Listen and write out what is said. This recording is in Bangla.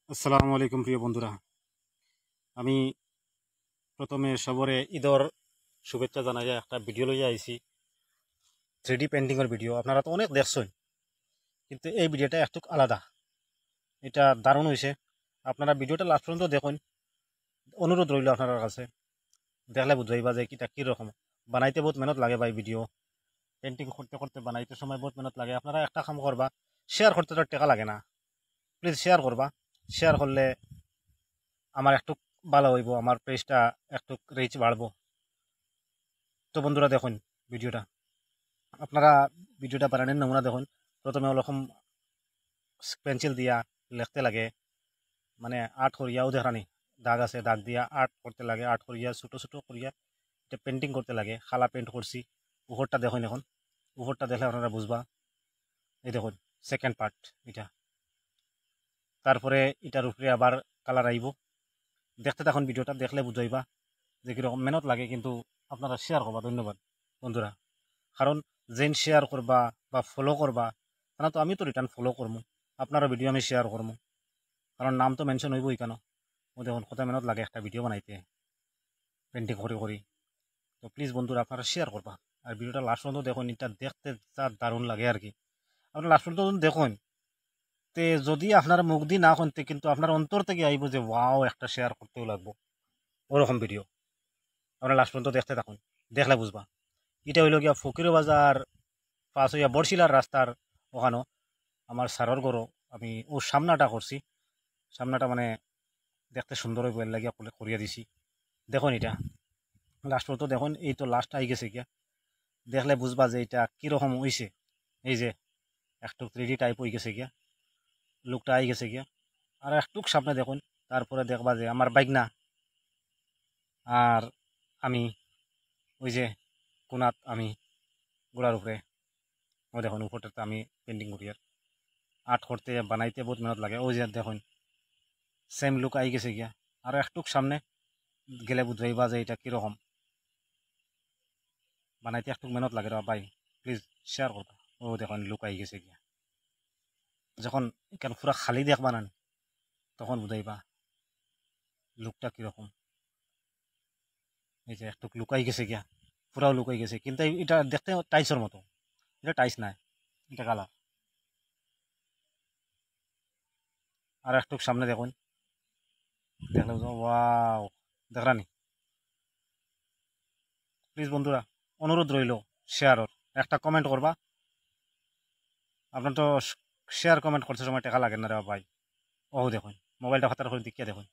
আসসালামু আলাইকুম প্রিয় বন্ধুরা। আমি প্রথমে সবরে ঈদর শুভেচ্ছা জানাই একটা ভিডিও লইয়া আইছি। 3D পেন্টিংয়ের ভিডিও আপনারা তো অনেক দেখছেন, কিন্তু এই ভিডিওটা একটু আলাদা। এটা দারুণ হয়েছে। আপনারা ভিডিওটা লাস্ট পর্যন্ত দেখুন। অনুরোধ রইল আপনার কাছে, দেখলে বুঝাইবা যে কিটা কীরকম। বানাইতে বহুত মেহনত লাগে ভাই। ভিডিও পেন্টিং করতে করতে বানাইতে সময় বহুত মেহনত লাগে। আপনারা একটা কাম করবা, শেয়ার করতে তো টাকা লাগে না, প্লিজ শেয়ার করবা। শেয়ার করলে আমার একটু ভালো হইব, আমার পেজটা একটু রিচ বাড়বো। তো বন্ধুরা দেখুন ভিডিওটা। আপনারা ভিডিওটা বানানোর নমুনা দেখুন। প্রথমে ওরকম পেন্সিল দিয়া লিখতে লাগে, মানে আর্ট করিয়াও দেখানি, দাগ আছে দাগ দিয়া আর্ট করতে লাগে, আর্ট করিয়া ছোটো ছোটো করিয়া এটা পেন্টিং করতে লাগে। খালা পেন্ট করছি। উপরটা দেখুন, এখন উপরটা দেখলে আপনারা বুঝবা। এই দেখুন সেকেন্ড পার্ট এটা। তারপরে এটার উপরে আবার কালার আইব। দেখতে থাকুন ভিডিওটা, দেখলে বুঝাইবা যে কীরকম মেহনত লাগে। কিন্তু আপনারা শেয়ার করবা। ধন্যবাদ বন্ধুরা। কারণ যেন শেয়ার করবা বা ফলো করবা, তারা তো আমি তো রিটার্ন ফলো করবো, আপনারও ভিডিও আমি শেয়ার করবো। কারণ নাম তো মেনশন হইবই কেন। ও দেখুন কত মেহনত লাগে একটা ভিডিও বানাইতে, পেন্টিং করে করি। তো প্লিজ বন্ধুরা আপনারা শেয়ার করবা। আর ভিডিওটা লাস্ট পর্যন্ত দেখুন, এটা দেখতে যা দারুণ লাগে আর কি। আপনারা লাস্ট পর্যন্ত দেখুন, তে যদি আপনার মুখ দিয়ে না শুনতে, কিন্তু আপনার অন্তর থেকে আইব যে ওয়াও, একটা শেয়ার করতেও লাগবো ওরকম ভিডিও। আপনারা লাস্ট পর্যন্ত দেখতে থাকুন, দেখলে বুঝবা। এটা হইল গিয়া ফকির বাজার পাশ হইয়া বড়শিলার রাস্তার ওখানো আমার সারর গরো। আমি ও সামনাটা করছি। সামনাটা মানে দেখতে সুন্দর হইব এর লাগিয়া করিয়া দিছি। দেখুন এটা লাস্ট পর্যন্ত দেখুন। এই তো লাস্ট আই গেছে গিয়া, দেখলে বুঝবা যে এটা কীরকম হইছে। এই যে একটু 3D টাইপ হয়ে গেছে গিয়া, লুকটা আই গেছে গিয়া। আর একটু সামনে দেখুন, তারপরে দেখবা যে আমার বাইক না, আর আমি ওই যে কোনাত আমি গোড়ার উপরে। ও দেখুন উপরটাতে আমি পেন্টিং করি। আর আর্ট করতে বানাইতে বহুত মেহনত লাগে। ওই যে দেখুন সেম লুক আই গেছে গিয়া। আর একটু সামনে গেলে বুঝাইবা যে এটা কীরকম। বানাইতে একটু মেহনত লাগে রে ভাই। প্লিজ শেয়ার করবা। ও দেখুন লুক আই গেছে গিয়া। যখন এখানে পুরা খালি দেখবা না, তখন বুঝাইবা লুকটা কীরকম। এই যে একটু লুকাই গেছে গিয়া, পুরাও লুকাই গেছে, কিন্তু এটা দেখতে টাইসের মতো। এটা টাইস নাই, এটা কালার। আর একটু সামনে দেখুন, দেখলে ওয়াও, দেখরানি। প্লিজ বন্ধুরা অনুরোধ রইল শেয়ারর, একটা কমেন্ট করবা। আপনার তো শেয়ার কমেন্ট করতে সময় টাকা লাগে না রে ভাই। ও দেখুন মোবাইলটা খাতার করে দেখিয়ে দেখুন।